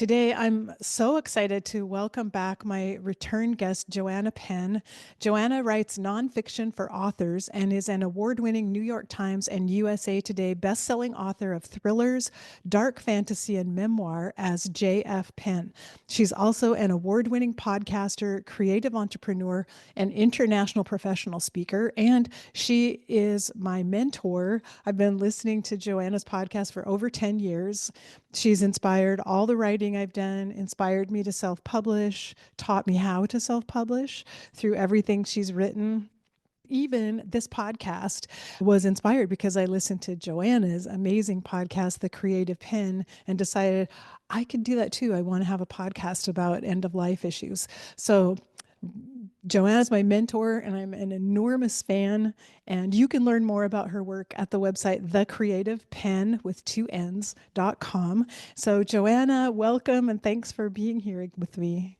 Today, I'm so excited to welcome back my return guest, Joanna Penn. Joanna writes nonfiction for authors and is an award-winning New York Times and USA Today best-selling author of thrillers, dark fantasy, and memoir as J.F. Penn. She's also an award-winning podcaster, creative entrepreneur, and international professional speaker, and she is my mentor. I've been listening to Joanna's podcast for over 10 years. She's inspired all the writing I've done, inspired me to self publish, taught me how to self publish through everything she's written. Even this podcast was inspired because I listened to Joanna's amazing podcast, The Creative Penn, and decided I could do that too. I want to have a podcast about end of life issues. So Joanna's my mentor, and I'm an enormous fan. And you can learn more about her work at the website, thecreativepenn with two N's.com. So, Joanna, welcome and thanks for being here with me.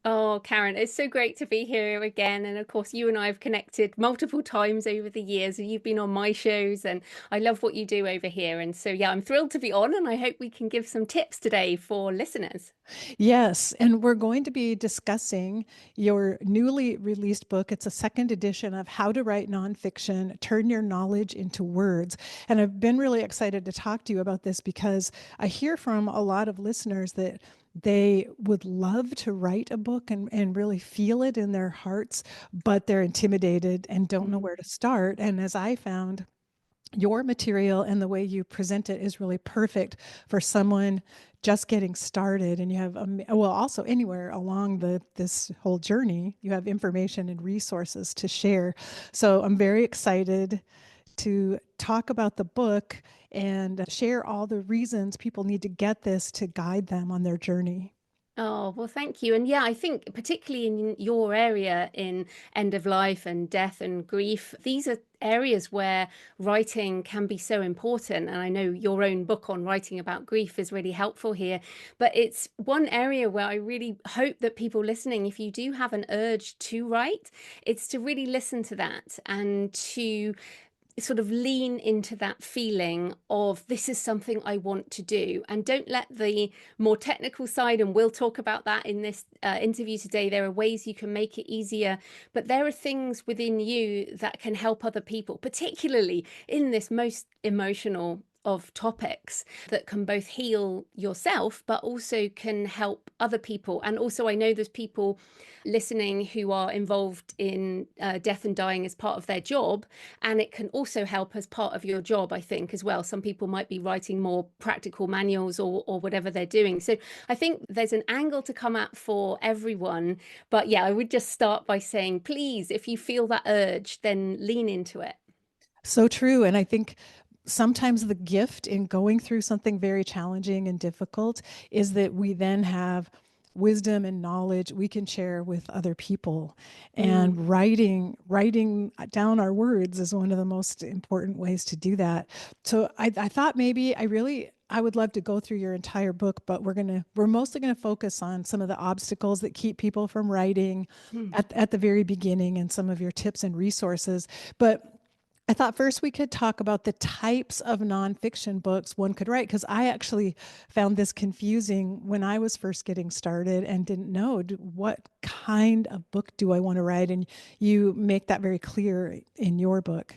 Oh, Karen, it's so great to be here again. And of course, you and I have connected multiple times over the years, and you've been on my shows, and I love what you do over here. And so, yeah, I'm thrilled to be on, and I hope we can give some tips today for listeners. Yes, and we're going to be discussing your newly released book. It's a second edition of How to Write Nonfiction, Turn Your Knowledge into Words. And I've been really excited to talk to you about this because I hear from a lot of listeners that they would love to write a book and really feel it in their hearts, but they're intimidated and don't know Mm. where to start. And as I found, your material and the way you present it is really perfect for someone just getting started. And you have well, also anywhere along the this whole journey you have information and resources to share. So I'm very excited to talk about the book and share all the reasons people need to get this to guide them on their journey. Oh, well, thank you. And yeah, I think particularly in your area in end of life and death and grief, these are areas where writing can be so important. And I know your own book on writing about grief is really helpful here. But it's one area where I really hope that people listening, if you do have an urge to write, it's to really listen to that and to sort of lean into that feeling of this is something I want to do, and don't let the more technical side, and we'll talk about that in this interview today. There are ways you can make it easier, but there are things within you that can help other people, particularly in this most emotional of topics, that can both heal yourself but also can help other people. And also, I know there's people listening who are involved in death and dying as part of their job, and it can also help as part of your job, I think, as well. Some people might be writing more practical manuals or whatever they're doing. So I think there's an angle to come at for everyone. But yeah, I would just start by saying, please, if you feel that urge, then lean into it. So true. And I think sometimes the gift in going through something very challenging and difficult is that we then have wisdom and knowledge we can share with other people. Mm. And writing down our words is one of the most important ways to do that. So I thought maybe I would love to go through your entire book, but we're mostly gonna focus on some of the obstacles that keep people from writing Mm. at the very beginning and some of your tips and resources. But I thought first we could talk about the types of nonfiction books one could write, because I actually found this confusing when I was first getting started and didn't know what kind of book do I want to write. And you make that very clear in your book.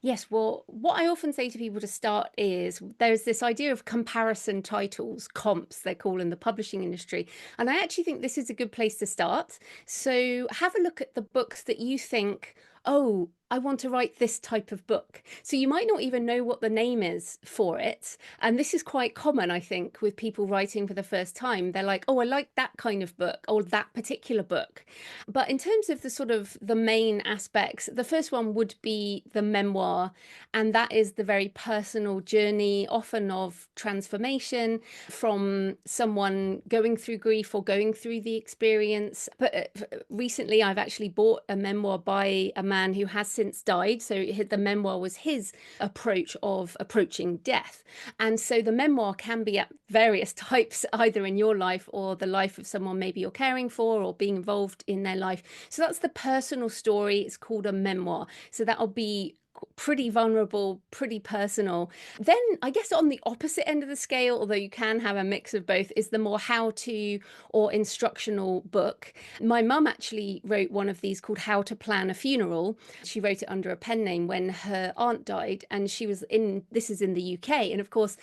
Yes, well, what I often say to people to start is there's this idea of comparison titles, comps, they call in the publishing industry. And I actually think this is a good place to start. So have a look at the books that you think, oh, I want to write this type of book. So you might not even know what the name is for it. And this is quite common, I think, with people writing for the first time. They're like, oh, I like that kind of book or that particular book. But in terms of the sort of the main aspects, the first one would be the memoir. And that is the very personal journey, often of transformation from someone going through grief or going through the experience. But recently, I've actually bought a memoir by a man who has since died. So the memoir was his approach of approaching death. And so the memoir can be at various types, either in your life or the life of someone maybe you're caring for or being involved in their life. So that's the personal story. It's called a memoir. So that'll be pretty vulnerable, pretty personal. Then I guess on the opposite end of the scale, although you can have a mix of both, is the more how-to or instructional book. My mum actually wrote one of these called How to Plan a Funeral. She wrote it under a pen name when her aunt died, and she was in, this is in the UK, and of course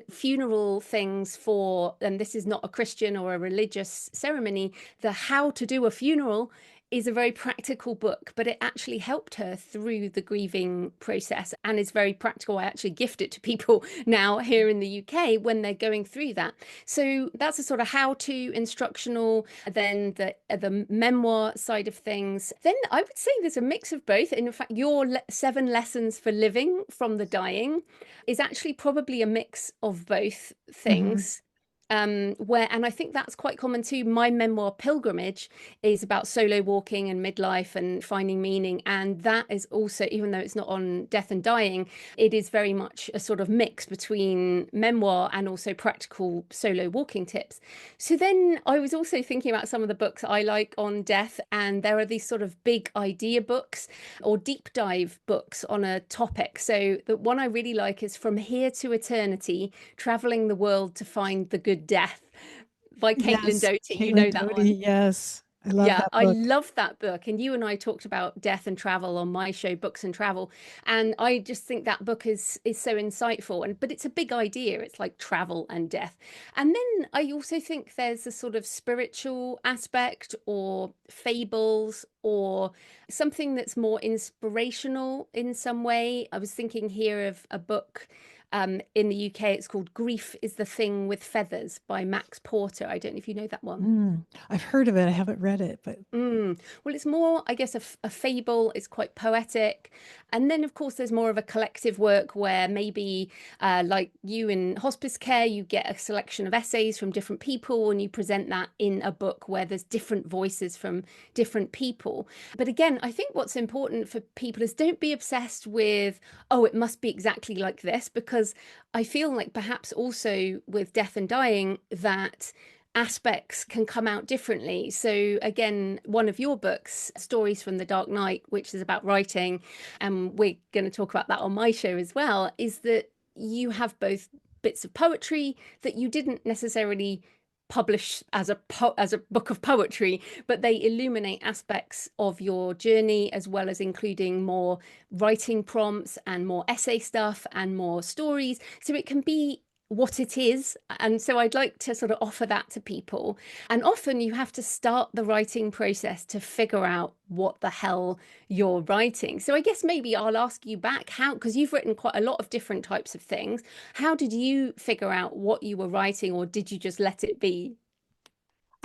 funeral things for, and this is not a Christian or a religious ceremony, the how to do a funeral is a very practical book, but it actually helped her through the grieving process and is very practical. I actually gift it to people now here in the UK when they're going through that. So that's a sort of how-to instructional, then the memoir side of things. Then I would say there's a mix of both. In fact, your 7 lessons for living from the dying is actually probably a mix of both Mhm. things. Where, and I think that's quite common too. My memoir Pilgrimage is about solo walking and midlife and finding meaning, and that is also, even though it's not on death and dying, it is very much a sort of mix between memoir and also practical solo walking tips. So then I was also thinking about some of the books I like on death, and there are these sort of big idea books or deep dive books on a topic. So the one I really like is From Here to Eternity: Traveling the World to Find the Good Death by Caitlin Yes, Doughty. You Caitlin know that Doughty. one. Yes, I love Yeah, that I book. love that book. And you and I talked about death and travel on my show, Books and Travel. And I just think that book is so insightful. And but it's a big idea. It's like travel and death. And then I also think there's a sort of spiritual aspect or fables or something that's more inspirational in some way. I was thinking here of a book in the UK. It's called Grief is the Thing with Feathers by Max Porter. I don't know if you know that one. I've heard of it. I haven't read it, but Well, it's more, I guess, a fable. It's quite poetic. And then, of course, there's more of a collective work where maybe, like you in hospice care, you get a selection of essays from different people and you present that in a book where there's different voices from different people. But again, I think what's important for people is don't be obsessed with, oh, it must be exactly like this, because I feel like perhaps also with death and dying, that aspects can come out differently. So again, one of your books, Stories from the Dark Night, which is about writing, and we're going to talk about that on my show as well, is that you have both bits of poetry that you didn't necessarily publish as a book of poetry, but they illuminate aspects of your journey, as well as including more writing prompts and more essay stuff and more stories, so it can be what it is. And so I'd like to sort of offer that to people. And often you have to start the writing process to figure out what the hell you're writing. So I guess maybe I'll ask you back, how, because you've written quite a lot of different types of things, how did you figure out what you were writing, or did you just let it be?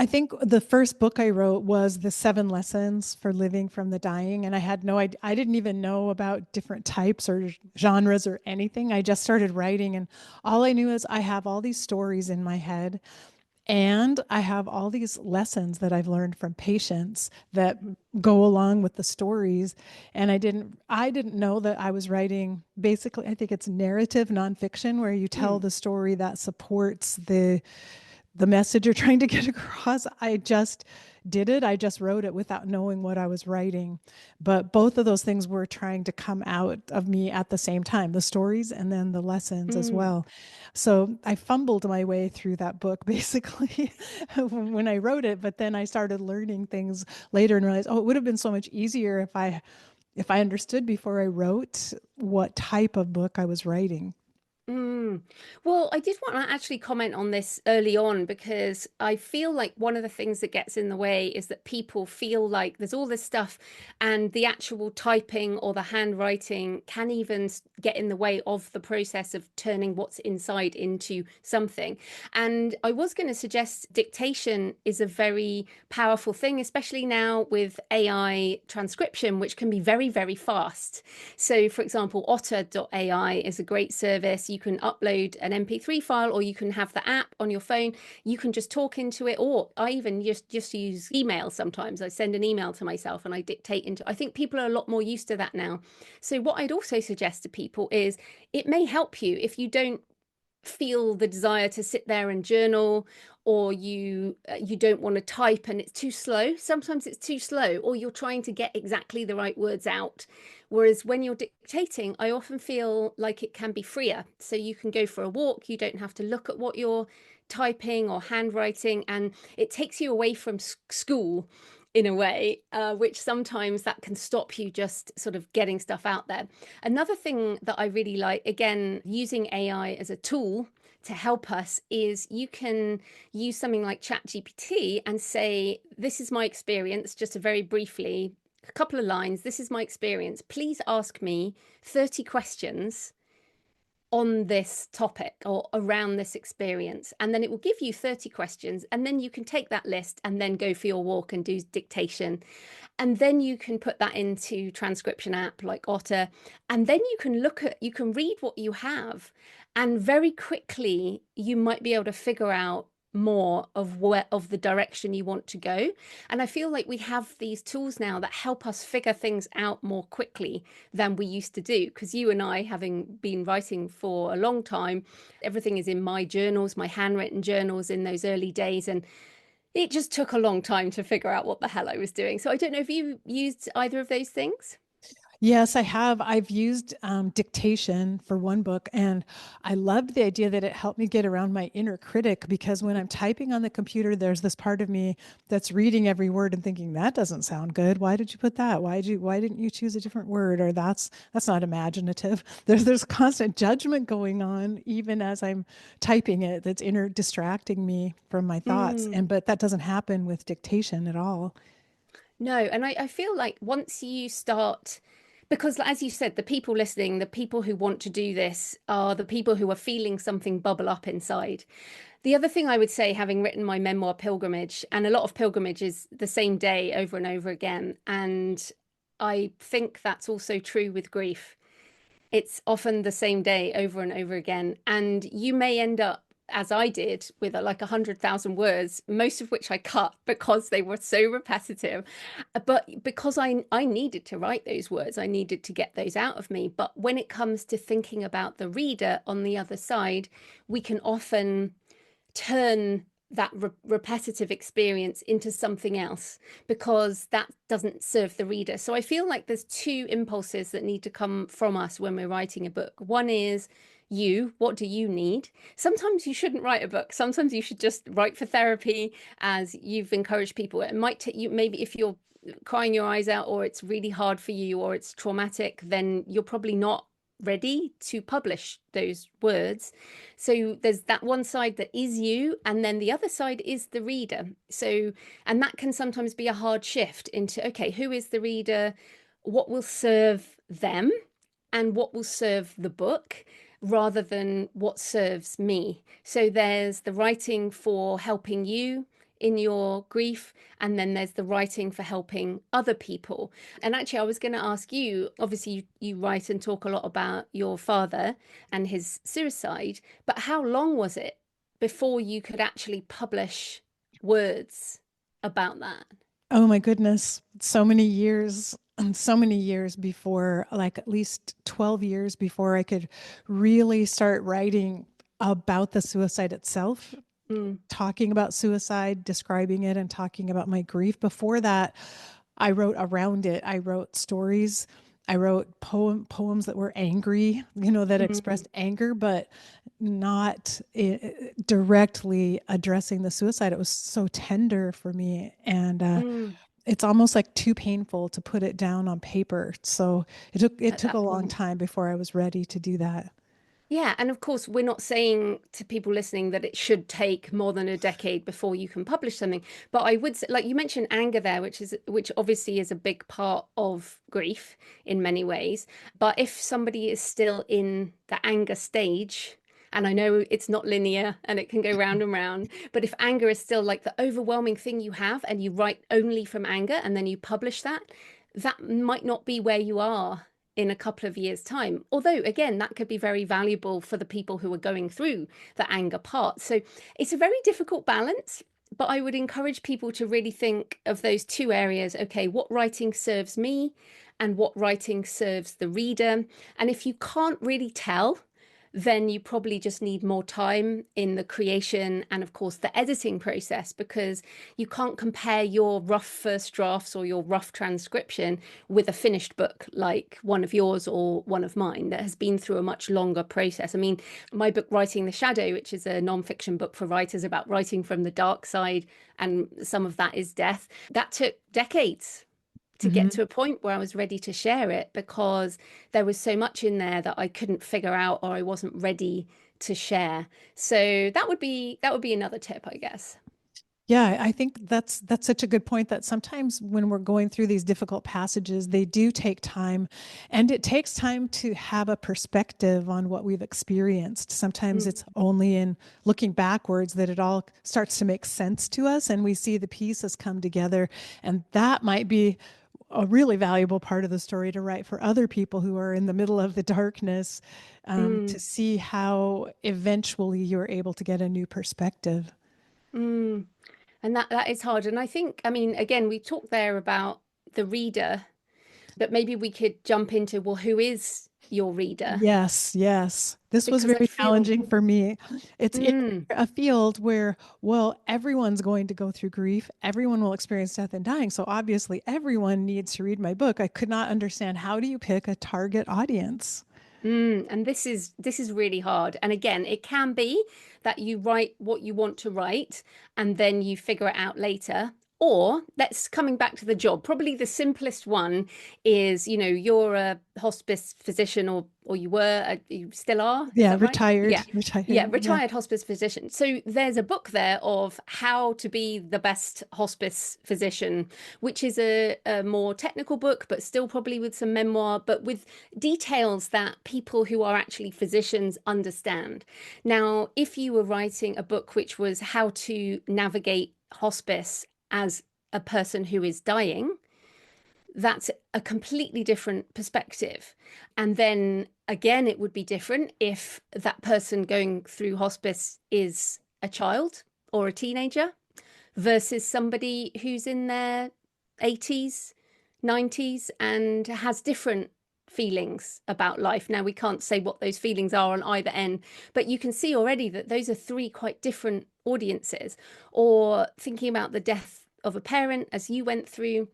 I think the first book I wrote was the 7 lessons for living from the dying. And I had no idea, I didn't even know about different types or genres or anything. I just started writing, and all I knew is I have all these stories in my head. And I have all these lessons that I've learned from patients that go along with the stories. And I didn't know that I was writing, basically, I think it's narrative nonfiction, where you tell Mm, the story that supports the message you're trying to get across. I just did it. I just wrote it without knowing what I was writing. But both of those things were trying to come out of me at the same time, the stories and then the lessons as mm. well. So I fumbled my way through that book basically when I wrote it, but then I started learning things later and realized, oh, it would have been so much easier if I understood before I wrote what type of book I was writing. Mm. Well, I did want to actually comment on this early on, because I feel like one of the things that gets in the way is that people feel like there's all this stuff, and the actual typing or the handwriting can even get in the way of the process of turning what's inside into something. And I was going to suggest dictation is a very powerful thing, especially now with AI transcription, which can be very, very fast. So, for example, otter.ai is a great service. You can upload an MP3 file, or you can have the app on your phone. You can just talk into it, or I even just use email sometimes. I send an email to myself and I dictate into. I think people are a lot more used to that now. So, what I'd also suggest to people is it may help you if you don't feel the desire to sit there and journal, or you don't want to type and it's too slow. Sometimes it's too slow, or you're trying to get exactly the right words out. Whereas when you're dictating, I often feel like it can be freer. So you can go for a walk, you don't have to look at what you're typing or handwriting, and it takes you away from school in a way, which sometimes that can stop you just sort of getting stuff out there. Another thing that I really like, again, using AI as a tool to help us, is you can use something like ChatGPT and say, this is my experience, just a very briefly, a couple of lines, this is my experience. Please ask me 30 questions on this topic or around this experience, and then it will give you 30 questions, and then you can take that list and then go for your walk and do dictation, and then you can put that into transcription app like Otter, and then you can read what you have, and very quickly you might be able to figure out more of where of the direction you want to go. And I feel like we have these tools now that help us figure things out more quickly than we used to do, because you and I, having been writing for a long time, everything is in my journals, my handwritten journals in those early days, and it just took a long time to figure out what the hell I was doing. So I don't know if you used either of those things. Yes, I have. I've used dictation for one book, and I loved the idea that it helped me get around my inner critic, because when I'm typing on the computer, there's this part of me that's reading every word and thinking, that doesn't sound good. Why did you put that? Why didn't you choose a different word? Or that's not imaginative. There's constant judgment going on even as I'm typing it, that's inner distracting me from my thoughts. Mm. And but that doesn't happen with dictation at all. No, and I feel like once you start, because as you said, the people listening, the people who want to do this are the people who are feeling something bubble up inside. The other thing I would say, having written my memoir Pilgrimage, and a lot of pilgrimage is the same day over and over again, and I think that's also true with grief. It's often the same day over and over again. And you may end up, as I did, with like 100,000 words, most of which I cut because they were so repetitive. But because I needed to write those words, I needed to get those out of me. But when it comes to thinking about the reader on the other side, we can often turn that repetitive experience into something else, because that doesn't serve the reader. So I feel like there's two impulses that need to come from us when we're writing a book. One is, what do you need? Sometimes you shouldn't write a book. Sometimes you should just write for therapy, as you've encouraged people. It might take you, maybe if you're crying your eyes out, or it's really hard for you, or it's traumatic, then you're probably not ready to publish those words. So there's that one side that is you, and then the other side is the reader. So, and that can sometimes be a hard shift into, okay, who is the reader? What will serve them and what will serve the book, rather than what serves me. So there's the writing for helping you in your grief, and then there's the writing for helping other people. And actually, I was going to ask you, obviously you write and talk a lot about your father and his suicide, but how long was it before you could actually publish words about that? Oh my goodness. So many years, so many years before, like at least 12 years before I could really start writing about the suicide itself, Mm, talking about suicide, describing it, and talking about my grief. Before that, I wrote around it. I wrote stories. I wrote poems that were angry, that mm, expressed anger, but not directly addressing the suicide. It was so tender for me, and mm. it's almost like too painful to put it down on paper. So it At took a that long point. time before I was ready to do that. Yeah, and of course, we're not saying to people listening that it should take more than a decade before you can publish something. But I would say, like you mentioned anger there, which obviously is a big part of grief in many ways. But if somebody is still in the anger stage, and I know it's not linear and it can go round and round, but if anger is still like the overwhelming thing you have, and you write only from anger and then you publish that, that might not be where you are in a couple of years' time. Although, again, that could be very valuable for the people who are going through the anger part. So it's a very difficult balance. But I would encourage people to really think of those two areas. Okay, what writing serves me and what writing serves the reader. And if you can't really tell, then you probably just need more time in the creation and, of course, the editing process, because you can't compare your rough first drafts or your rough transcription with a finished book like one of yours or one of mine that has been through a much longer process. I mean, my book, Writing the Shadow, which is a non-fiction book for writers about writing from the dark side, and some of that is death, that took decades to get Hmm. to a point where I was ready to share it, because there was so much in there that I couldn't figure out, or I wasn't ready to share. So that would be another tip, I guess. Yeah, I think that's such a good point that sometimes when we're going through these difficult passages, they do take time, and it takes time to have a perspective on what we've experienced. Sometimes Mm, it's only in looking backwards that it all starts to make sense to us and we see the pieces come together. And that might be a really valuable part of the story to write for other people who are in the middle of the darkness, to mm, see how eventually you're able to get a new perspective. mm. And that is hard. And I think, I mean, again, we talked there about the reader, but maybe we could jump into, well, who is your reader? Yes, yes. This was Because I very feel, challenging for me. It's in mm, a field where, well, everyone's going to go through grief. Everyone will experience death and dying. So obviously, everyone needs to read my book. I could not understand, how do you pick a target audience? and this is really hard. And again, it can be that you write what you want to write and then you figure it out later. Or let's coming back to the job. Probably the simplest one is, you're a hospice physician, or you were, you still are. Is Yeah, that right? retired, Yeah. Yeah, retired. Yeah. retired hospice physician. So there's a book there of how to be the best hospice physician, which is a more technical book, but still probably with some memoir, but with details that people who are actually physicians understand. Now, if you were writing a book which was how to navigate hospice as a person who is dying, that's a completely different perspective. And then again, it would be different if that person going through hospice is a child or a teenager versus somebody who's in their 80s, 90s, and has different feelings about life. Now, we can't say what those feelings are on either end, but you can see already that those are three quite different audiences. Or thinking about the death of a parent, as you went through,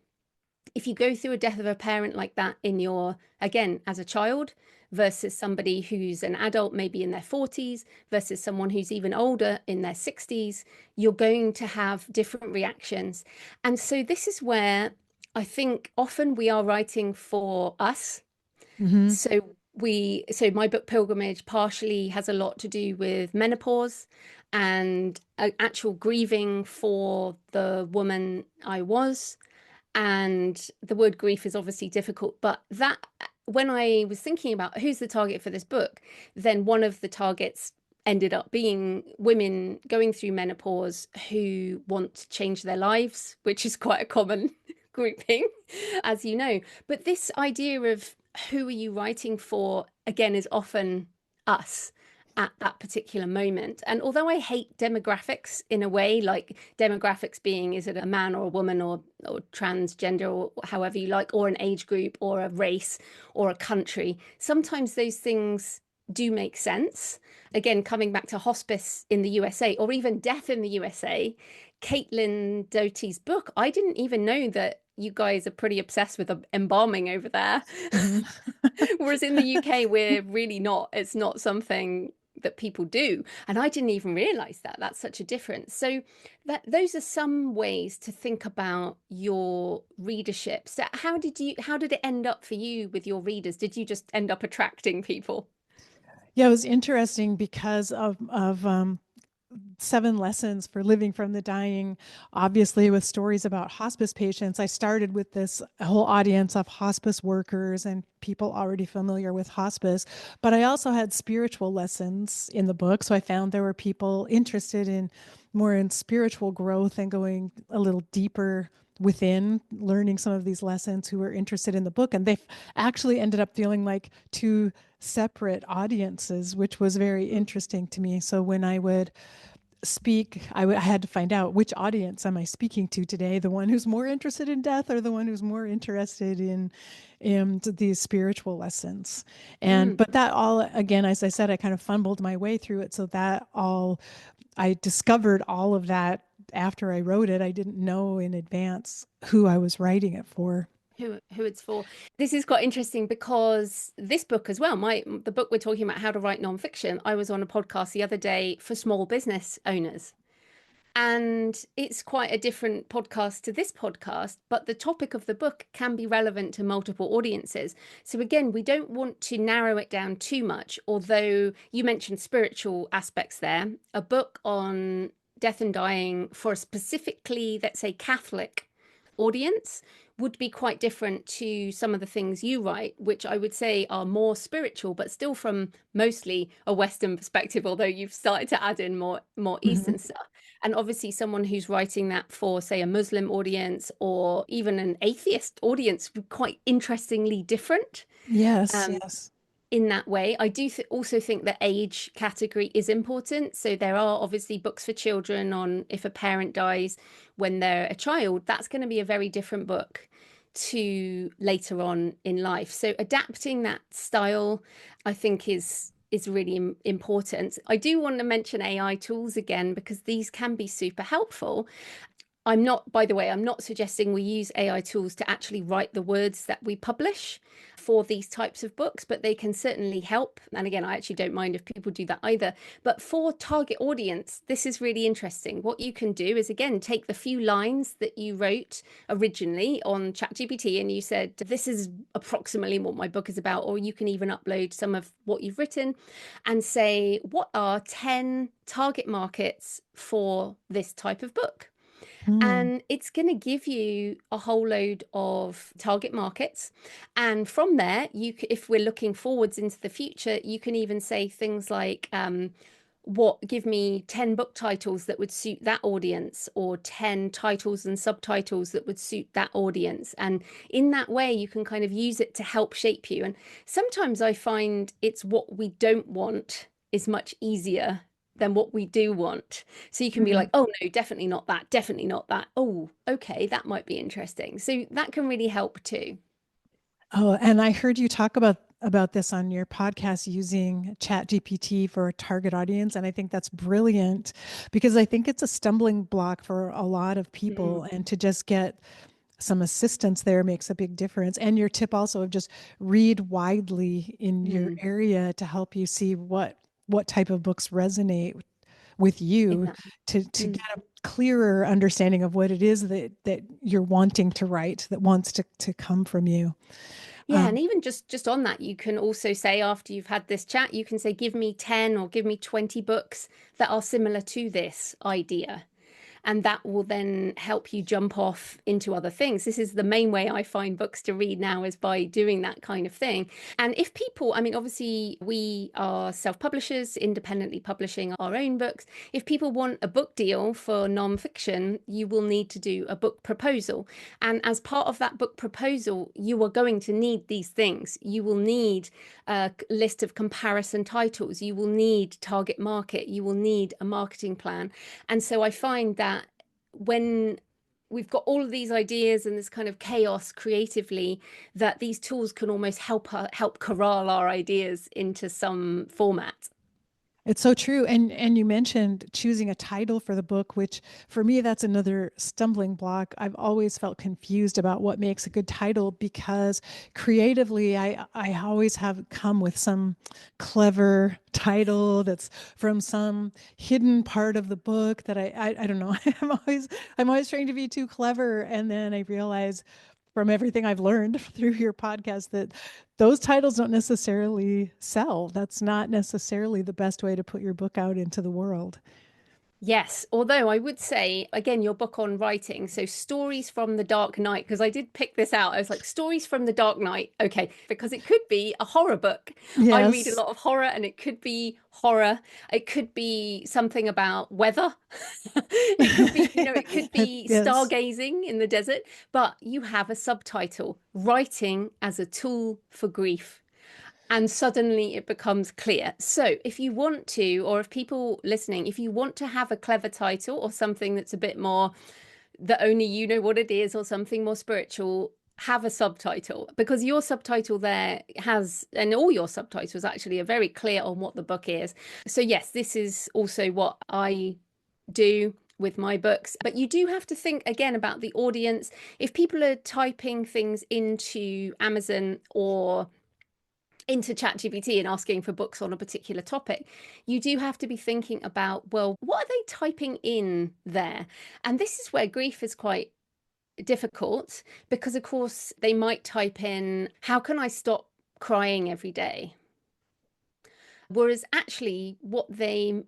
if you go through a death of a parent like that in your, again, as a child, versus somebody who's an adult, maybe in their 40s, versus someone who's even older in their 60s, you're going to have different reactions. And so this is where I think often we are writing for us. Hmm. So my book Pilgrimage partially has a lot to do with menopause and actual grieving for the woman I was. And the word grief is obviously difficult, but that, when I was thinking about who's the target for this book, then one of the targets ended up being women going through menopause who want to change their lives, which is quite a common grouping, as you know. But this idea of who are you writing for, again, is often us at that particular moment. And although I hate demographics in a way, like demographics being, is it a man or a woman, or transgender, or however you like, or an age group or a race or a country, sometimes those things do make sense. Again, coming back to hospice in the USA, or even death in the USA, Caitlin Doty's book, I didn't even know that you guys are pretty obsessed with embalming over there. Hmm. Whereas in the UK, we're really not. It's not something that people do. And I didn't even realize that. That's such a difference. So those are some ways to think about your readership. So how did it end up for you with your readers? Did you just end up attracting people? Yeah, it was interesting because of 7 lessons for living from the dying, obviously with stories about hospice patients. I started with this whole audience of hospice workers and people already familiar with hospice, but I also had spiritual lessons in the book. So I found there were people interested in more in spiritual growth and going a little deeper within learning some of these lessons who were interested in the book. And they actually ended up feeling like two separate audiences, which was very interesting to me. So when I would I had to find out which audience am I speaking to today, the one who's more interested in death or the one who's more interested in these spiritual lessons. And Mm. but that all, again, as I said, I kind of fumbled my way through it. So that all, I discovered all of that after I wrote it. I didn't know in advance who I was writing it for. Who it's for. This is quite interesting because this book as well, the book we're talking about, How to Write Nonfiction, I was on a podcast the other day for small business owners. And it's quite a different podcast to this podcast, but the topic of the book can be relevant to multiple audiences. So, again, we don't want to narrow it down too much, although you mentioned spiritual aspects there. A book on death and dying for a specifically, let's say, Catholic audience would be quite different to some of the things you write, which I would say are more spiritual, but still from mostly a Western perspective, although you've started to add in more Mhm. Eastern stuff. And obviously, someone who's writing that for, say, a Muslim audience or even an atheist audience, quite interestingly different. Yes, Um, yes. in that way. I do also think the age category is important. So there are obviously books for children on if a parent dies when they're a child. That's going to be a very different book to later on in life. So adapting that style, I think, is really important. I do want to mention AI tools again because these can be super helpful. I'm not, by the way, I'm not suggesting we use AI tools to actually write the words that we publish for these types of books, but they can certainly help. And again, I actually don't mind if people do that either. But for target audience, this is really interesting. What you can do is, again, take the few lines that you wrote originally on ChatGPT and you said, this is approximately what my book is about, or you can even upload some of what you've written and say, what are 10 target markets for this type of book? Hmm. And it's going to give you a whole load of target markets. And from there, if we're looking forwards into the future, you can even say things like, give me 10 book titles that would suit that audience, or 10 titles and subtitles that would suit that audience. And in that way, you can kind of use it to help shape you. And sometimes I find it's what we don't want is much easier than what we do want. So you can be Hmm. like, oh no, definitely not that, definitely not that. Oh, okay, that might be interesting. So that can really help too. Oh, and I heard you talk about this on your podcast using Chat GPT for a target audience, and I think that's brilliant because I think it's a stumbling block for a lot of Mm, people, and to just get some assistance there makes a big difference. And your tip also of just read widely in your mm, area to help you see what type of books resonate with you, exactly. to Mm. get a clearer understanding of what it is that you're wanting to write, that wants to come from you. Yeah, and Um, even just on that, you can also say after you've had this chat, you can say, give me 10 or give me 20 books that are similar to this idea. And that will then help you jump off into other things. This is the main way I find books to read now, is by doing that kind of thing. And if people, I mean, obviously we are self-publishers, independently publishing our own books. If people want a book deal for non-fiction, you will need to do a book proposal. And as part of that book proposal, you are going to need these things. You will need a list of comparison titles. You will need target market. You will need a marketing plan. And so I find that when we've got all of these ideas and this kind of chaos creatively, that these tools can almost help corral our ideas into some format. It's so true. And you mentioned choosing a title for the book, which for me that's another stumbling block. I've always felt confused about what makes a good title because creatively I always have come with some clever title that's from some hidden part of the book that I don't know. I'm always trying to be too clever, and then I realize from everything I've learned through your podcast that those titles don't necessarily sell. That's not necessarily the best way to put your book out into the world. Yes, although I would say, again, your book on writing, so stories from the dark night, because I did pick this out. I was like, stories from the dark night. Okay, because it could be a horror book. I read a Yes. lot of horror, and it could be horror. It could be something about weather. It could be, it could be Yes. stargazing in the desert, but you have a subtitle, Writing as a Tool for Grief. And suddenly it becomes clear. So if you want to, or if people listening, if you want to have a clever title or something that's a bit more that only you know what it is, or something more spiritual, have a subtitle, because your subtitle there has, and all your subtitles actually are very clear on what the book is. So yes, this is also what I do with my books. But you do have to think again about the audience. If people are typing things into Amazon or into ChatGPT and asking for books on a particular topic, you do have to be thinking about, well, what are they typing in there? And this is where grief is quite difficult, because, of course, they might type in, how can I stop crying every day? Whereas actually, what they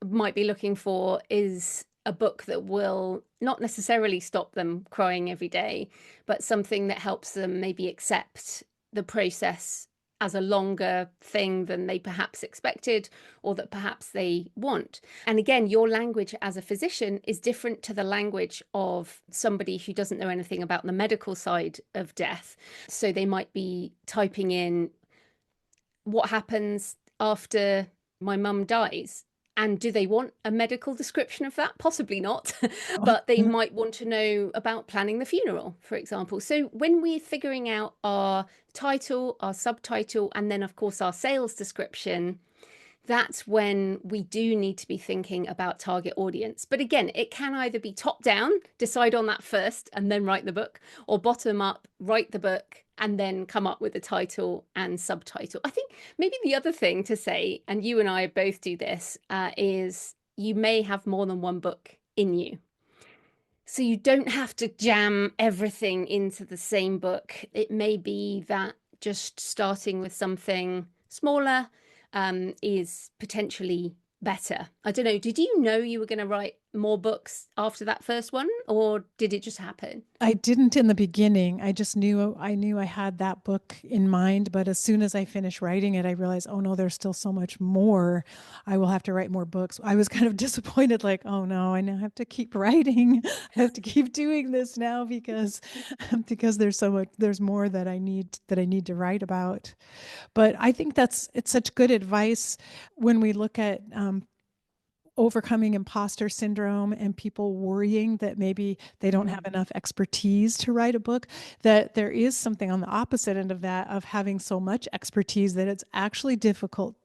might be looking for is a book that will not necessarily stop them crying every day, but something that helps them maybe accept the process as a longer thing than they perhaps expected, or that perhaps they want. And again, your language as a physician is different to the language of somebody who doesn't know anything about the medical side of death. So they might be typing in, what happens after my mum dies? And do they want a medical description of that? Possibly not, but they might want to know about planning the funeral, for example. So when we're figuring out our title, our subtitle, and then, of course, our sales description, that's when we do need to be thinking about target audience. But again, it can either be top down, decide on that first and then write the book, or bottom up, write the book and then come up with a title and subtitle. I think maybe the other thing to say, and you and I both do this, is you may have more than one book in you. So you don't have to jam everything into the same book. It may be that just starting with something smaller is potentially better. I don't know. Did you know you were going to write more books after that first one, or did it just happen? I didn't in the beginning. I just knew I had that book in mind, but as soon as I finished writing it, I realized, oh no, there's still so much more. I will have to write more books. I was kind of disappointed, like, oh no, I now have to keep writing. I have to keep doing this now because because there's so much, there's more that I need to write about. But I think it's such good advice when we look at overcoming imposter syndrome and people worrying that maybe they don't have Mm, enough expertise to write a book, that there is something on the opposite end of that, of having so much expertise that it's actually difficult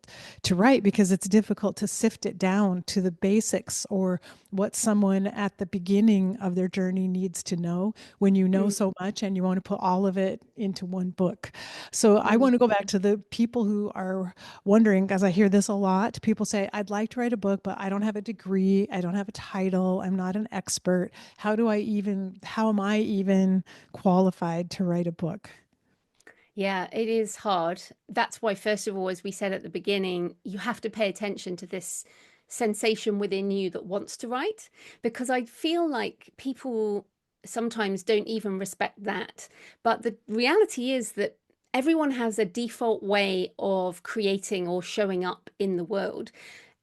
to write, because it's difficult to sift it down to the basics, or what someone at the beginning of their journey needs to know, when you know mm, so much and you want to put all of it into one book. So I mm. want to go back to the people who are wondering, because I hear this a lot. People say, I'd like to write a book, but I don't have a degree. I don't have a title. I'm not an expert. How am I even qualified to write a book? Yeah, it is hard. That's why, first of all, as we said at the beginning, you have to pay attention to this sensation within you that wants to write, because I feel like people sometimes don't even respect that. But the reality is that everyone has a default way of creating or showing up in the world.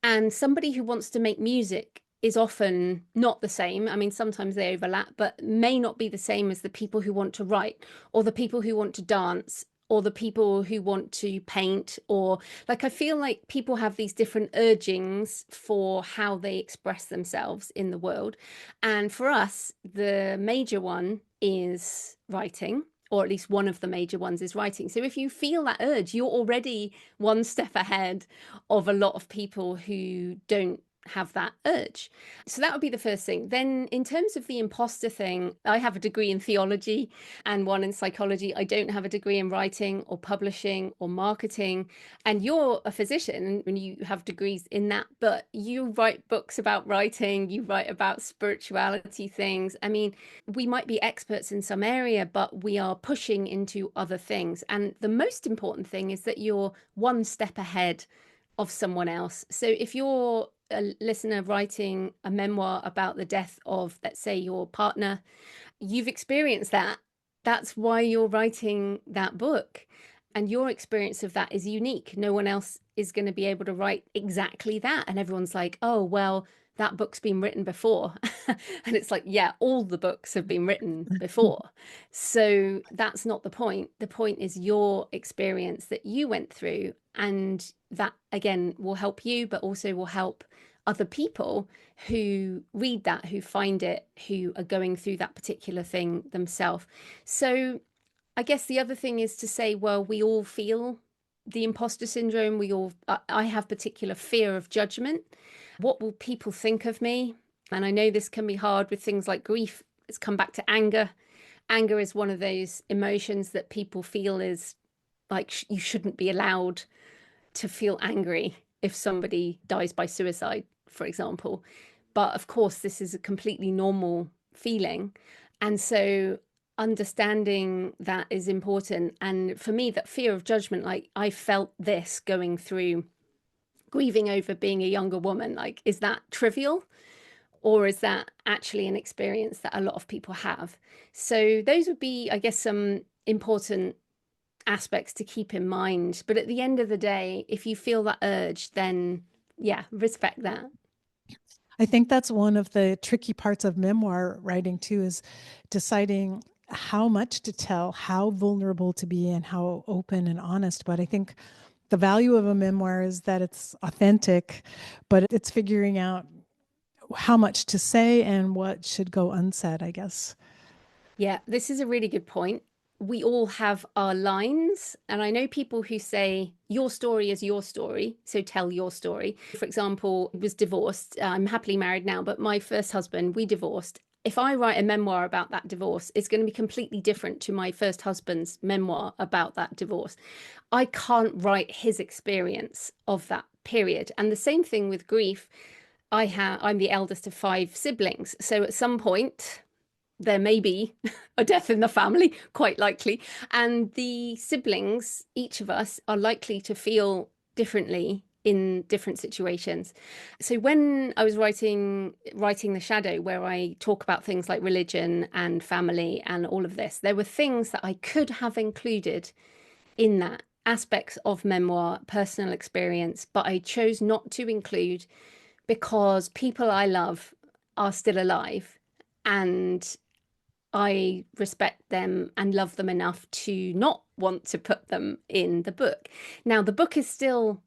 And somebody who wants to make music is often not the same. I mean, sometimes they overlap, but may not be the same as the people who want to write, or the people who want to dance, or the people who want to paint, or like, I feel like people have these different urgings for how they express themselves in the world. And for us, the major one is writing. Or at least one of the major ones is writing. So if you feel that urge, you're already one step ahead of a lot of people who don't have that urge. So that would be the first thing. Then, in terms of the imposter thing, I have a degree in theology and one in psychology. I don't have a degree in writing or publishing or marketing. And you're a physician and you have degrees in that, but you write books about writing, you write about spirituality things. I mean, we might be experts in some area, but we are pushing into other things. And the most important thing is that you're one step ahead of someone else. So if you're a listener writing a memoir about the death of, let's say, your partner, you've experienced that. That's why you're writing that book. And your experience of that is unique. No one else is going to be able to write exactly that. And everyone's like, oh, well, that book's been written before. And it's like, yeah, all the books have been written before. So that's not the point. The point is your experience that you went through. And that, again, will help you, but also will help other people who read that, who find it, who are going through that particular thing themselves. So I guess the other thing is to say, well, we all feel the imposter syndrome. I have particular fear of judgment. What will people think of me? And I know this can be hard with things like grief. It's come back to anger. Anger is one of those emotions that people feel is like you shouldn't be allowed to feel angry if somebody dies by suicide, for example. But of course, this is a completely normal feeling. And so understanding that is important. And for me, that fear of judgment, like I felt this going through grieving over being a younger woman. Like, is that trivial? Or is that actually an experience that a lot of people have? So those would be, I guess, some important aspects to keep in mind. But at the end of the day, if you feel that urge, then yeah, respect that. I think that's one of the tricky parts of memoir writing too, is deciding how much to tell, how vulnerable to be, and how open and honest. But I think the value of a memoir is that it's authentic, but it's figuring out how much to say and what should go unsaid, I guess. Yeah, this is a really good point. We all have our lines, and I know people who say your story is your story, so tell your story. For example, I was divorced. I'm happily married now, but my first husband, we divorced. If I write a memoir about that divorce, it's going to be completely different to my first husband's memoir about that divorce. I can't write his experience of that period. And the same thing with grief. I'm the eldest of five siblings. So at some point, there may be a death in the family, quite likely. And the siblings, each of us, are likely to feel differently in different situations. So when I was writing The Shadow, where I talk about things like religion and family and all of this, there were things that I could have included in that, aspects of memoir, personal experience, but I chose not to include because people I love are still alive. And I respect them and love them enough to not want to put them in the book. Now, the book is still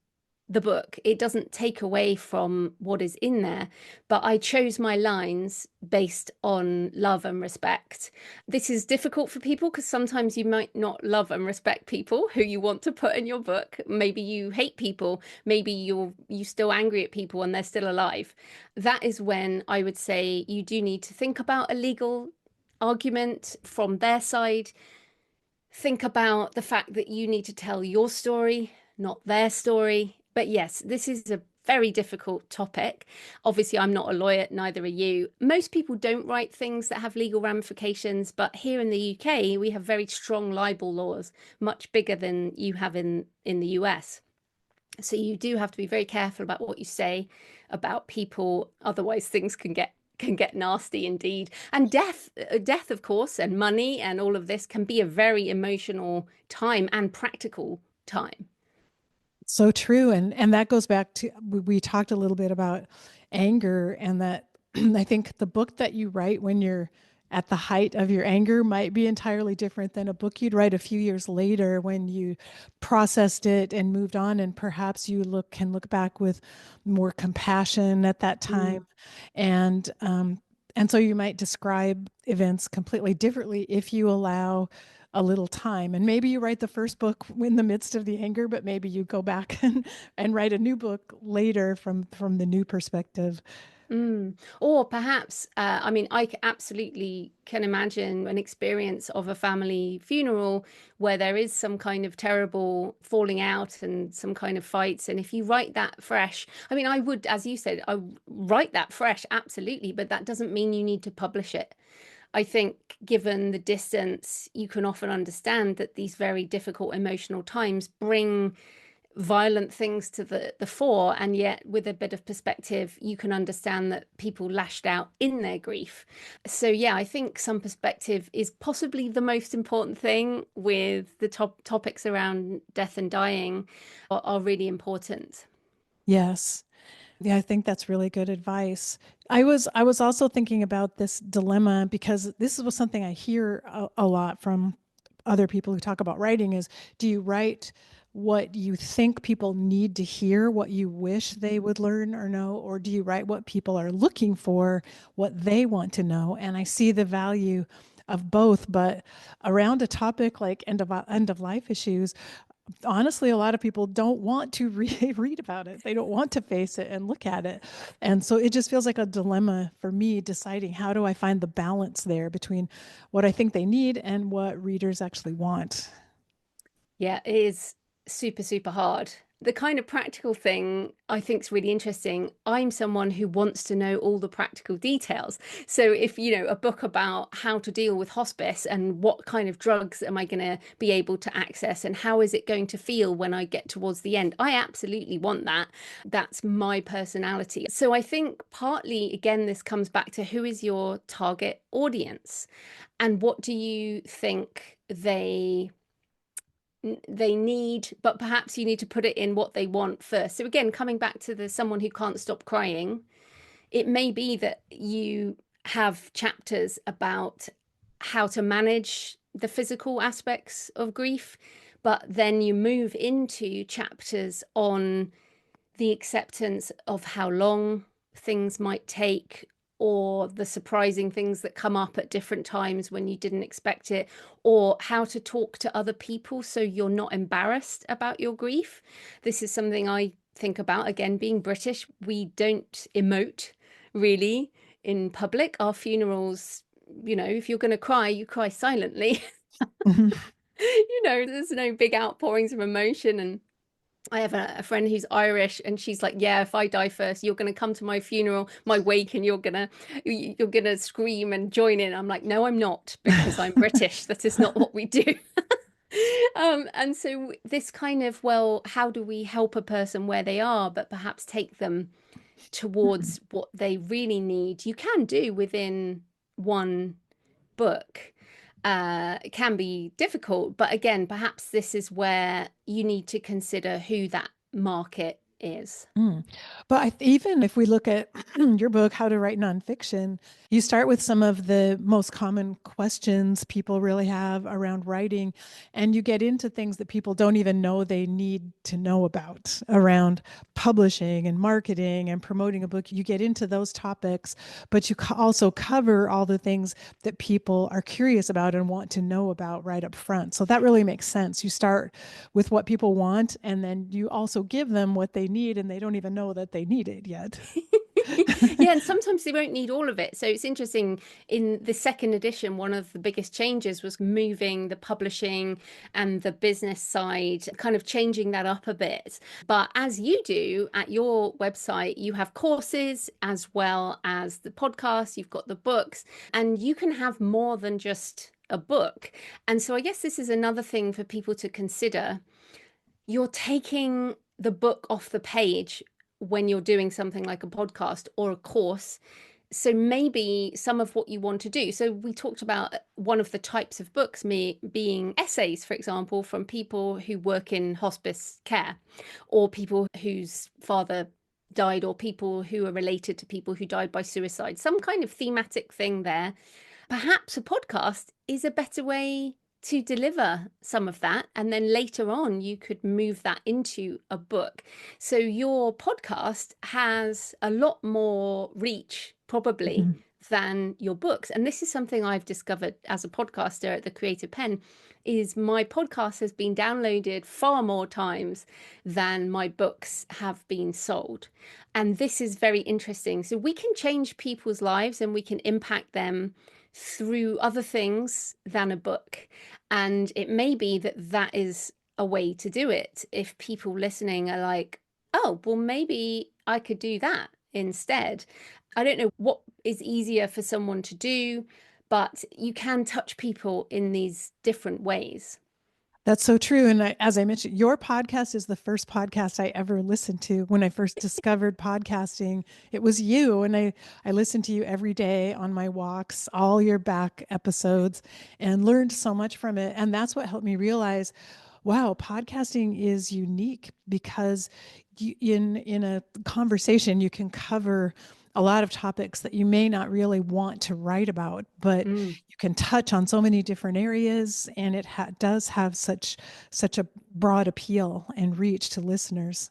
the book. It doesn't take away from what is in there, but I chose my lines based on love and respect. This is difficult for people because sometimes you might not love and respect people who you want to put in your book. Maybe you hate people, maybe you still angry at people and they're still alive. That is when I would say you do need to think about a legal argument from their side. Think about the fact that you need to tell your story, not their story. But yes, this is a very difficult topic. Obviously, I'm not a lawyer, neither are you. Most people don't write things that have legal ramifications, but here in the UK, we have very strong libel laws, much bigger than you have in the US. So you do have to be very careful about what you say about people, otherwise things can get nasty indeed. And death, of course, and money and all of this can be a very emotional time and practical time. So true. And that goes back to, we talked a little bit about anger, and that I think the book that you write when you're at the height of your anger might be entirely different than a book you'd write a few years later when you processed it and moved on, and perhaps you can look back with more compassion at that Mm. time. And so you might describe events completely differently if you allow a little time. And maybe you write the first book in the midst of the anger, but maybe you go back and write a new book later from the new perspective. Mm. Or perhaps, I mean, absolutely can imagine an experience of a family funeral where there is some kind of terrible falling out and some kind of fights. And if you write that fresh, I mean, I would, as you said, I would write that fresh, absolutely, but that doesn't mean you need to publish it. I think, given the distance, you can often understand that these very difficult emotional times bring violent things to the fore, and yet with a bit of perspective you can understand that people lashed out in their grief. So yeah, I think some perspective is possibly the most important thing with the topics around death and dying are really important. Yes. Yeah, I think that's really good advice. I was also thinking about this dilemma because this was something I hear a lot from other people who talk about writing is, do you write what you think people need to hear, what you wish they would learn or know, or do you write what people are looking for, what they want to know? And I see the value of both, but around a topic like end of life issues, honestly, a lot of people don't want to read about it. They don't want to face it and look at it. And so it just feels like a dilemma for me deciding how do I find the balance there between what I think they need and what readers actually want. Yeah, it is super, super hard. The kind of practical thing I think is really interesting. I'm someone who wants to know all the practical details. So if, a book about how to deal with hospice and what kind of drugs am I going to be able to access and how is it going to feel when I get towards the end, I absolutely want that. That's my personality. So I think partly, again, this comes back to who is your target audience and what do you think they need, but perhaps you need to put it in what they want first. So again, coming back to the someone who can't stop crying, it may be that you have chapters about how to manage the physical aspects of grief, but then you move into chapters on the acceptance of how long things might take or the surprising things that come up at different times when you didn't expect it, or how to talk to other people so you're not embarrassed about your grief. This is something I think about. Again, being British, we don't emote really in public. Our funerals, if you're going to cry, you cry silently. There's no big outpourings of emotion. And I have a friend who's Irish, and she's like, "Yeah, if I die first, you're gonna come to my funeral, my wake, and you're gonna scream and join in." I'm like, "No, I'm not, because I'm British. That is not what we do." And so this kind of, well, how do we help a person where they are, but perhaps take them towards what they really need? You can do within one book. It can be difficult, but again, perhaps this is where you need to consider who that market is. Mm. But even if we look at your book, How to Write Nonfiction, you start with some of the most common questions people really have around writing, and you get into things that people don't even know they need to know about around publishing and marketing and promoting a book. You get into those topics, but you also cover all the things that people are curious about and want to know about right up front. So that really makes sense. You start with what people want, and then you also give them what they need, and they don't even know that they need it yet. Yeah, and sometimes they won't need all of it. So it's interesting. In the second edition, one of the biggest changes was moving the publishing and the business side, kind of changing that up a bit. But as you do at your website, you have courses as well as the podcast, you've got the books, and you can have more than just a book. And so I guess this is another thing for people to consider. You're taking the book off the page when you're doing something like a podcast or a course. So maybe some of what you want to do. So we talked about one of the types of books, me being essays, for example, from people who work in hospice care or people whose father died or people who are related to people who died by suicide, some kind of thematic thing there. Perhaps a podcast is a better way to deliver some of that. And then later on, you could move that into a book. So your podcast has a lot more reach, probably, Mhm. than your books. And this is something I've discovered as a podcaster at the Creative Penn is my podcast has been downloaded far more times than my books have been sold. And this is very interesting. So we can change people's lives and we can impact them through other things than a book. And it may be that that is a way to do it. If people listening are like, oh, well, maybe I could do that instead. I don't know what is easier for someone to do, but you can touch people in these different ways. That's so true. And as I mentioned, your podcast is the first podcast I ever listened to. When I first discovered podcasting, it was you. And I listened to you every day on my walks, all your back episodes, and learned so much from it. And that's what helped me realize, wow, podcasting is unique because in a conversation, you can cover a lot of topics that you may not really want to write about, but Mm. you can touch on so many different areas, and it does have such a broad appeal and reach to listeners.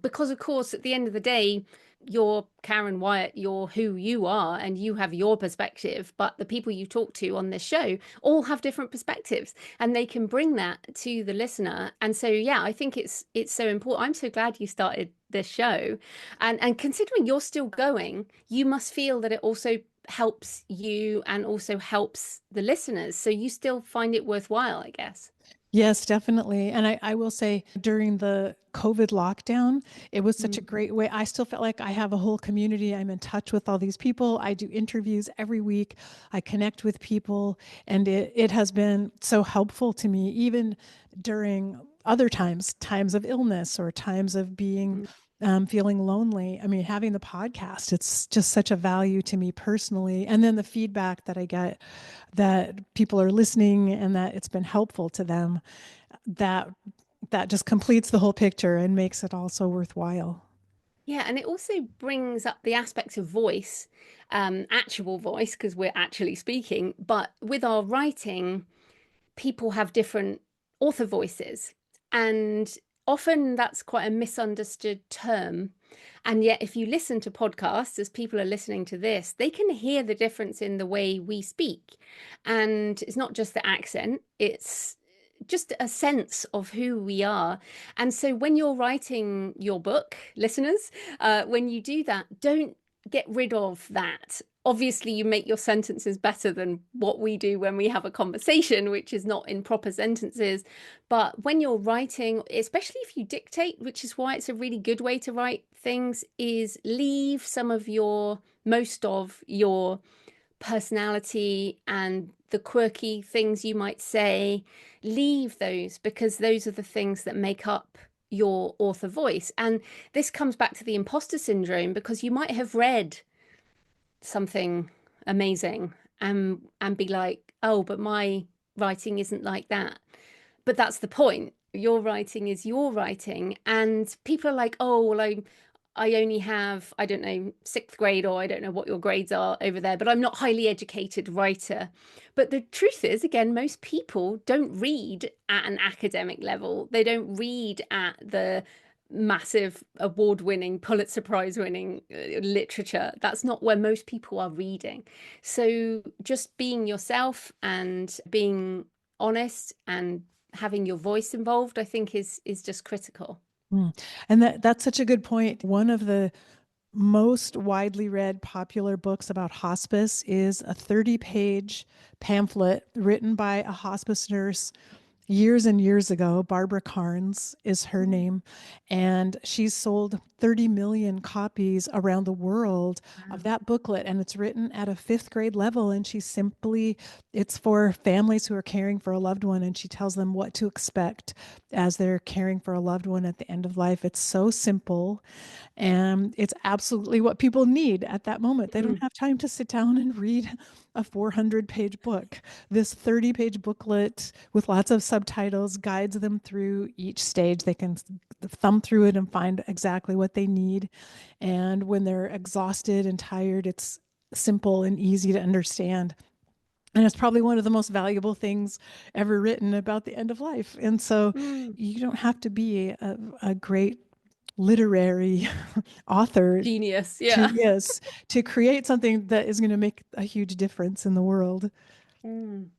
Because, of course, at the end of the day, you're Karen Wyatt, you're who you are, and you have your perspective. But the people you talk to on this show all have different perspectives, and they can bring that to the listener. And so, yeah, I think it's so important. I'm so glad you started this show, and considering you're still going, you must feel that it also helps you and also helps the listeners. So you still find it worthwhile, I guess. Yes, definitely. And I will say during the COVID lockdown, it was such a Mm. great way. I still felt like I have a whole community. I'm in touch with all these people. I do interviews every week. I connect with people, and it has been so helpful to me, even during other times of illness or times of being feeling lonely. I mean, having the podcast, it's just such a value to me personally. And then the feedback that I get that people are listening and that it's been helpful to them, that that just completes the whole picture and makes it also worthwhile. Yeah, and it also brings up the aspect of voice, actual voice, because we're actually speaking. But with our writing, people have different author voices. And often that's quite a misunderstood term. And yet, if you listen to podcasts, as people are listening to this, they can hear the difference in the way we speak. And it's not just the accent, it's just a sense of who we are. And so when you're writing your book, listeners, when you do that, don't get rid of that. Obviously, you make your sentences better than what we do when we have a conversation, which is not in proper sentences. But when you're writing, especially if you dictate, which is why it's a really good way to write things, is leave some of your, most of your personality and the quirky things you might say, leave those because those are the things that make up your author voice. And this comes back to the imposter syndrome because you might have read something amazing and be like, oh, but my writing isn't like that. But that's the point. Your writing is your writing, and people are like, oh, well, I only have, I don't know, sixth grade, or I don't know what your grades are over there, but I'm not highly educated writer. But the truth is, again, most people don't read at an academic level. They don't read at the massive award-winning, Pulitzer Prize-winning literature. That's not where most people are reading. So just being yourself and being honest and having your voice involved, I think is just critical. Mm. And that's such a good point. One of the most widely read popular books about hospice is a 30-page pamphlet written by a hospice nurse years and years ago. Barbara Carnes is her name, and she's sold 30 million copies around the world of Wow. that booklet, and it's written at a fifth grade level, and it's for families who are caring for a loved one, and she tells them what to expect as they're caring for a loved one at the end of life. It's so simple, and it's absolutely what people need at that moment. They don't Mm. have time to sit down and read a 400-page book. This 30-page booklet with lots of subtitles guides them through each stage. They can thumb through it and find exactly what they need. And when they're exhausted and tired, it's simple and easy to understand. And it's probably one of the most valuable things ever written about the end of life. And so Mm. you don't have to be a great literary author Genius, to, yeah. yes, to create something that is going to make a huge difference in the world. Mm.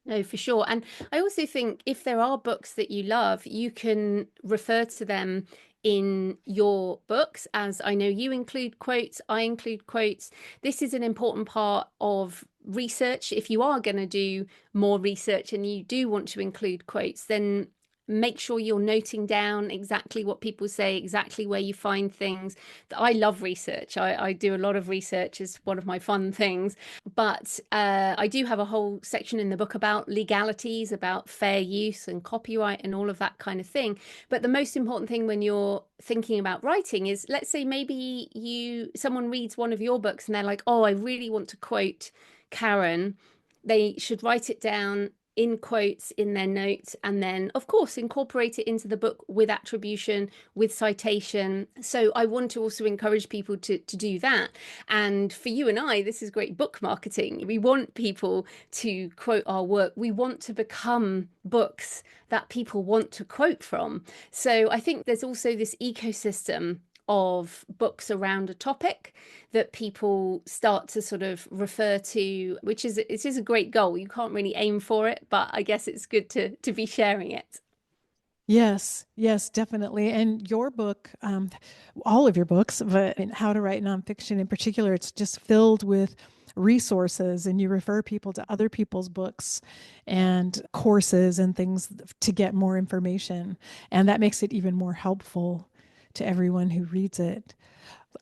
No, for sure. And I also think if there are books that you love, you can refer to them in your books. As I know you include quotes, I include quotes. This is an important part of research. If you are going to do more research and you do want to include quotes, then make sure you're noting down exactly what people say, exactly where you find things. I love research. I do a lot of research as one of my fun things. But I do have a whole section in the book about legalities, about fair use and copyright and all of that kind of thing. But the most important thing when you're thinking about writing is, let's say maybe someone reads one of your books and they're like, oh, I really want to quote Karen. They should write it down in quotes in their notes, and then of course incorporate it into the book with attribution, with citation. So I want to also encourage people to do that. And for you and I, this is great book marketing. We want people to quote our work. We want to become books that people want to quote from. So I think there's also this ecosystem of books around a topic that people start to sort of refer to, which is it is a great goal. You can't really aim for it, but I guess it's good to be sharing it. Yes, yes, definitely. And your book, all of your books, but in How to Write Nonfiction in particular, it's just filled with resources, and you refer people to other people's books and courses and things to get more information. And that makes it even more helpful to everyone who reads it.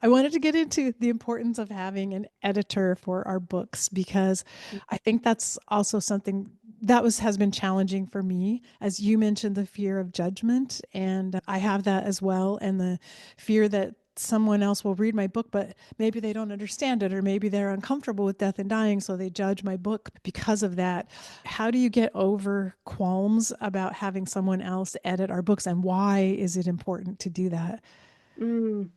I wanted to get into the importance of having an editor for our books because I think that's also something that was has been challenging for me. As you mentioned, the fear of judgment, and I have that as well, and the fear that someone else will read my book, but maybe they don't understand it, or maybe they're uncomfortable with death and dying, so they judge my book because of that. How do you get over qualms about having someone else edit our books, and why is it important to do that? Mm.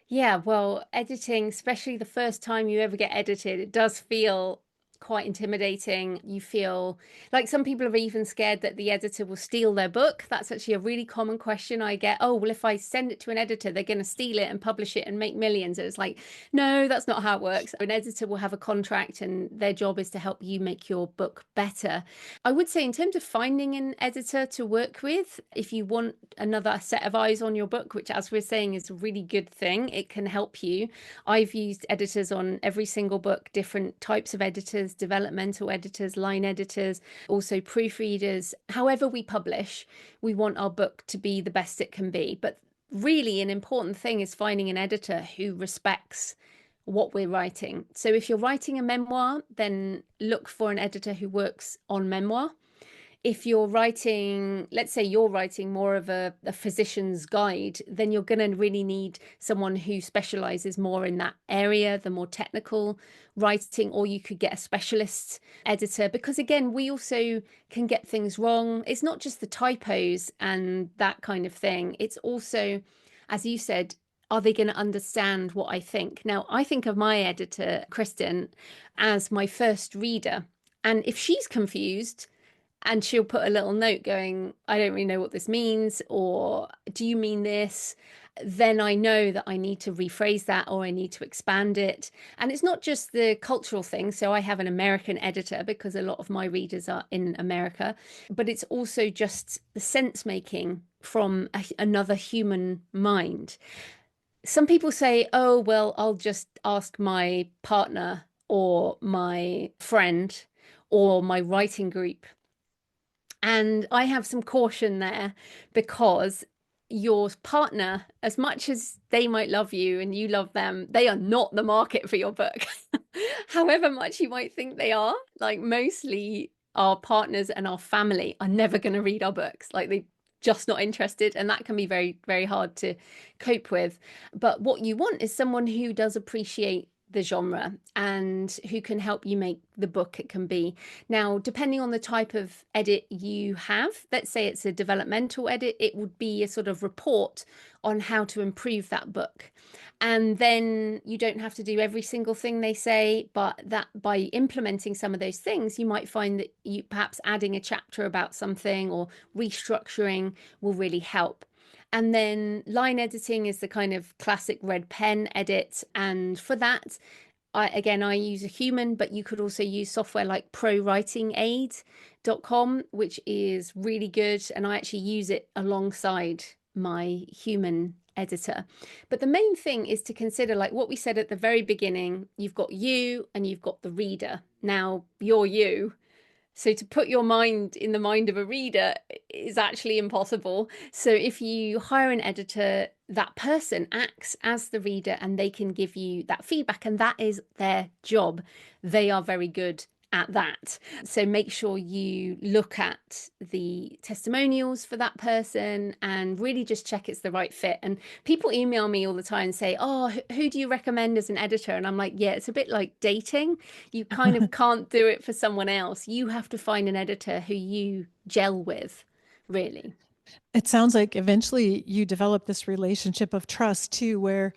Yeah, well, editing, especially the first time you ever get edited, it does feel quite intimidating. You feel like some people are even scared that the editor will steal their book. That's actually a really common question I get. Oh, well, if I send it to an editor, they're going to steal it and publish it and make millions. And it's like, no, that's not how it works. An editor will have a contract and their job is to help you make your book better. I would say, in terms of finding an editor to work with, if you want another set of eyes on your book, which, as we're saying, is a really good thing, it can help you. I've used editors on every single book, different types of editors, developmental editors, line editors, also proofreaders. However, we publish, we want our book to be the best it can be. But really, an important thing is finding an editor who respects what we're writing. So if you're writing a memoir, then look for an editor who works on memoir. If you're writing, let's say you're writing more of a physician's guide, then you're going to really need someone who specializes more in that area, the more technical writing, or you could get a specialist editor, because again, we also can get things wrong. It's not just the typos and that kind of thing. It's also, as you said, are they going to understand what I think? Now, I think of my editor, Kristen, as my first reader. And if she's confused, and she'll put a little note going, I don't really know what this means, or do you mean this? Then I know that I need to rephrase that or I need to expand it. And it's not just the cultural thing. So I have an American editor because a lot of my readers are in America, but it's also just the sense making from another human mind. Some people say, oh, well, I'll just ask my partner or my friend or my writing group. And I have some caution there, because your partner, as much as they might love you and you love them, they are not the market for your book. However much you might think they are, like mostly our partners and our family are never going to read our books. Like they just not interested, and that can be very, very hard to cope with. But what you want is someone who does appreciate the genre and who can help you make the book it can be. Now, depending on the type of edit you have, let's say it's a developmental edit, it would be a sort of report on how to improve that book. And then you don't have to do every single thing they say, but that by implementing some of those things, you might find that you perhaps adding a chapter about something or restructuring will really help. And then line editing is the kind of classic red pen edit. And for that, I use a human, but you could also use software like prowritingaid.com, which is really good. And I actually use it alongside my human editor. But the main thing is to consider, like what we said at the very beginning, you've got you and you've got the reader. Now, you're you. So to put your mind in the mind of a reader is actually impossible. So if you hire an editor, that person acts as the reader and they can give you that feedback, and that is their job. They are very good at that. So make sure you look at the testimonials for that person and really just check it's the right fit. And people email me all the time and say, "Oh, who do you recommend as an editor?" And I'm like, "Yeah, it's a bit like dating. You kind of can't do it for someone else. You have to find an editor who you gel with, really." It sounds like eventually you develop this relationship of trust too, where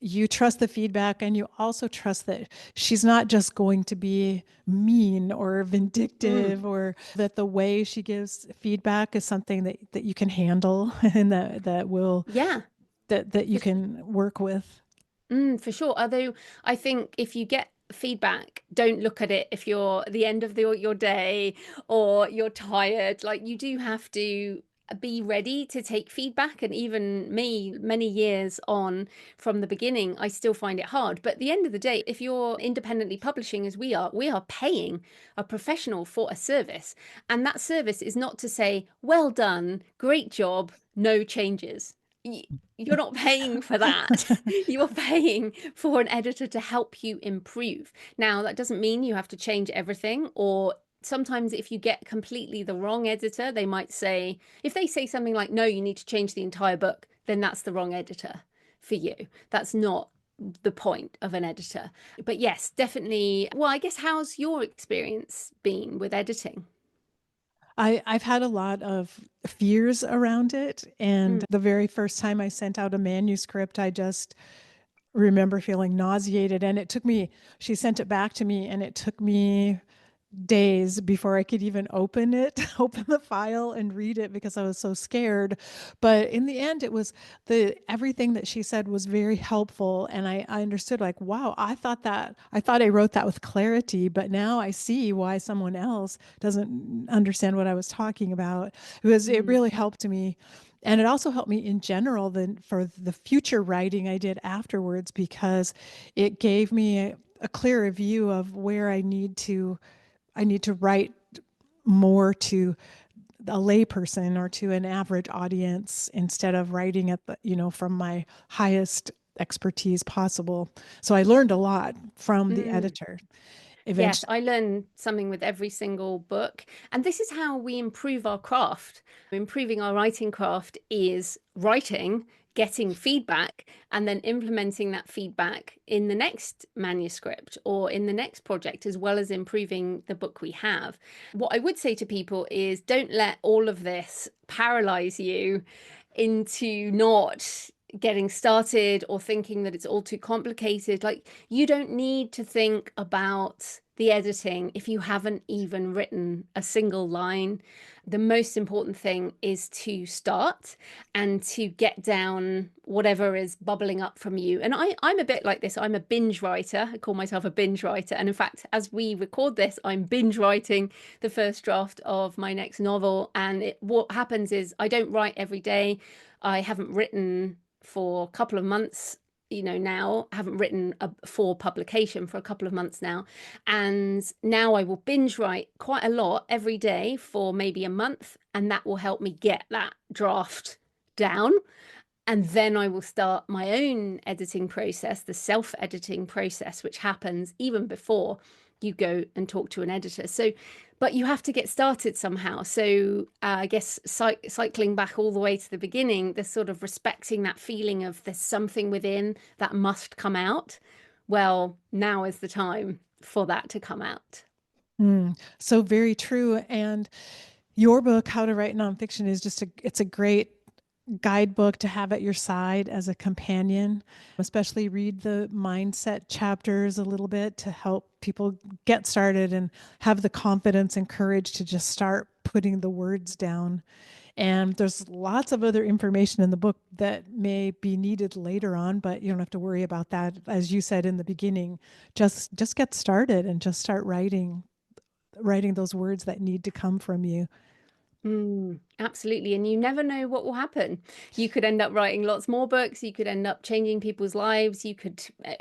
you trust the feedback and you also trust that she's not just going to be mean or Mm, vindictive, or that the way she gives feedback is something that you can handle and that will yeah. that you can work with. For sure. Although I think if you get feedback, don't look at it if you're at the end of your day or you're tired. Like you do have to be ready to take feedback. And even me, many years on from the beginning, I still find it hard. But at the end of the day, if you're independently publishing as we are paying a professional for a service. And that service is not to say, well done, great job, no changes. You're not paying for that. You're paying for an editor to help you improve. Now, that doesn't mean you have to change everything, or sometimes if you get completely the wrong editor, they might say, if they say something like, no, you need to change the entire book, then that's the wrong editor for you. That's not the point of an editor. But yes, definitely. Well, I guess how's your experience been with editing? I've had a lot of fears around it. Mm, And the very first time I sent out a manuscript, I just remember feeling nauseated. And it took me, she sent it back to me, and it took me days before I could even open it, open the file and read it because I was so scared. But in the end, it was everything that she said was very helpful. And I understood, like, wow, I thought I wrote that with clarity, but now I see why someone else doesn't understand what I was talking about. It mm, really helped me. And it also helped me in general then for the future writing I did afterwards, because it gave me a clearer view of where I need to write more to a layperson or to an average audience instead of writing at the, from my highest expertise possible. So I learned a lot from the mm. editor Yes, eventually. I learn something with every single book. And this is how we improve our craft. Improving our writing craft is writing, getting feedback, and then implementing that feedback in the next manuscript or in the next project, as well as improving the book we have. What I would say to people is don't let all of this paralyze you into not getting started or thinking that it's all too complicated. Like, you don't need to think about the editing if you haven't even written a single line. The most important thing is to start and to get down whatever is bubbling up from you. And I'm a bit like this. I'm a binge writer. I call myself a binge writer. And in fact, as we record this, I'm binge writing the first draft of my next novel. And what happens is I don't write every day. I haven't written for a couple of months, now. I haven't written for publication for a couple of months now. And now I will binge write quite a lot every day for maybe a month. And that will help me get that draft down. And then I will start my own editing process, the self-editing process, which happens even before you go and talk to an editor. So, but you have to get started somehow. So, I guess cycling back all the way to the beginning, the sort of respecting that feeling of there's something within that must come out. Well, now is the time for that to come out. So very true. And your book, How to Write Nonfiction, is it's a great guidebook to have at your side as a companion. Especially read the mindset chapters a little bit to help people get started and have the confidence and courage to just start putting the words down. And there's lots of other information in the book that may be needed later on, but you don't have to worry about that. As you said in the beginning, just get started and just start writing those words that need to come from you. Absolutely. And you never know what will happen. You could end up writing lots more books. You could end up changing people's lives.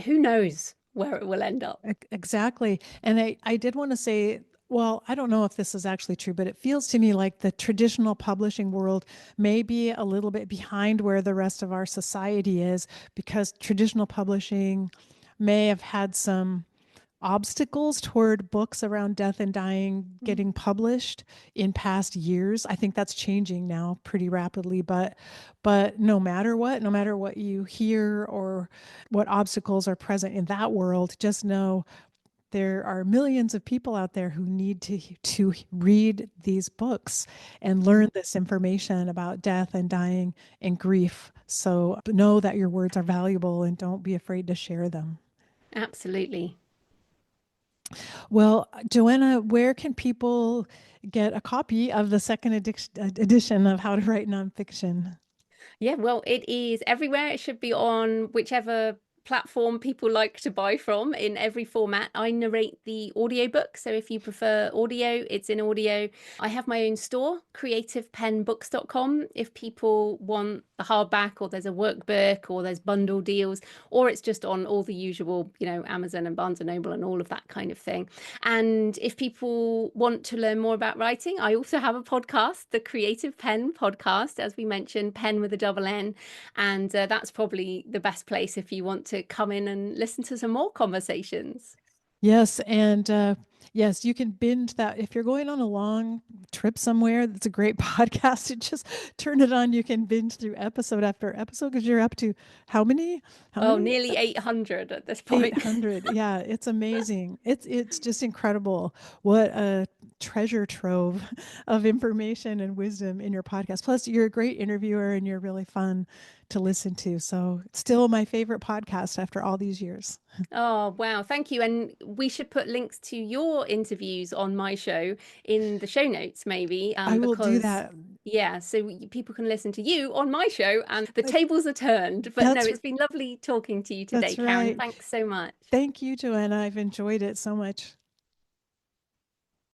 Who knows where it will end up. Exactly. And I did want to say, well, I don't know if this is actually true, but it feels to me like the traditional publishing world may be a little bit behind where the rest of our society is, because traditional publishing may have had some obstacles toward books around death and dying Mm. getting published in past years. I think that's changing now pretty rapidly, but no matter what you hear or what obstacles are present in that world, just know there are millions of people out there who need to read these books and learn this information about death and dying and grief. So know that your words are valuable and don't be afraid to share them. Absolutely. Well, Joanna, where can people get a copy of the second edition of How to Write Nonfiction? Yeah, well, it is everywhere. It should be on whichever platform people like to buy from in every format. I narrate the audiobook, so if you prefer audio, it's in audio. I have my own store, creativepenbooks.com, if people want the hardback or there's a workbook or there's bundle deals, or it's just on all the usual, Amazon and Barnes and Noble and all of that kind of thing. And if people want to learn more about writing, I also have a podcast, the Creative Penn podcast, as we mentioned, Penn with a double N. And that's probably the best place if you want to come in and listen to some more conversations. Yes, and yes, you can binge that if you're going on a long trip somewhere. That's a great podcast. You just turn it on. You can binge through episode after episode because you're up to how many? How Oh, many? nearly 800 at this point. 800. Yeah, it's amazing. It's just incredible what a treasure trove of information and wisdom in your podcast. Plus, you're a great interviewer and you're really fun to listen to. So, it's still my favorite podcast after all these years. Oh, wow. Thank you. And we should put links to your interviews on my show in the show notes, maybe, I will do because, that. yeah, so people can listen to you on my show and the tables are turned. But no, That's it's been lovely talking to you today, that's Karen. right. Thanks so much. Thank you, Joanna. I've enjoyed it so much.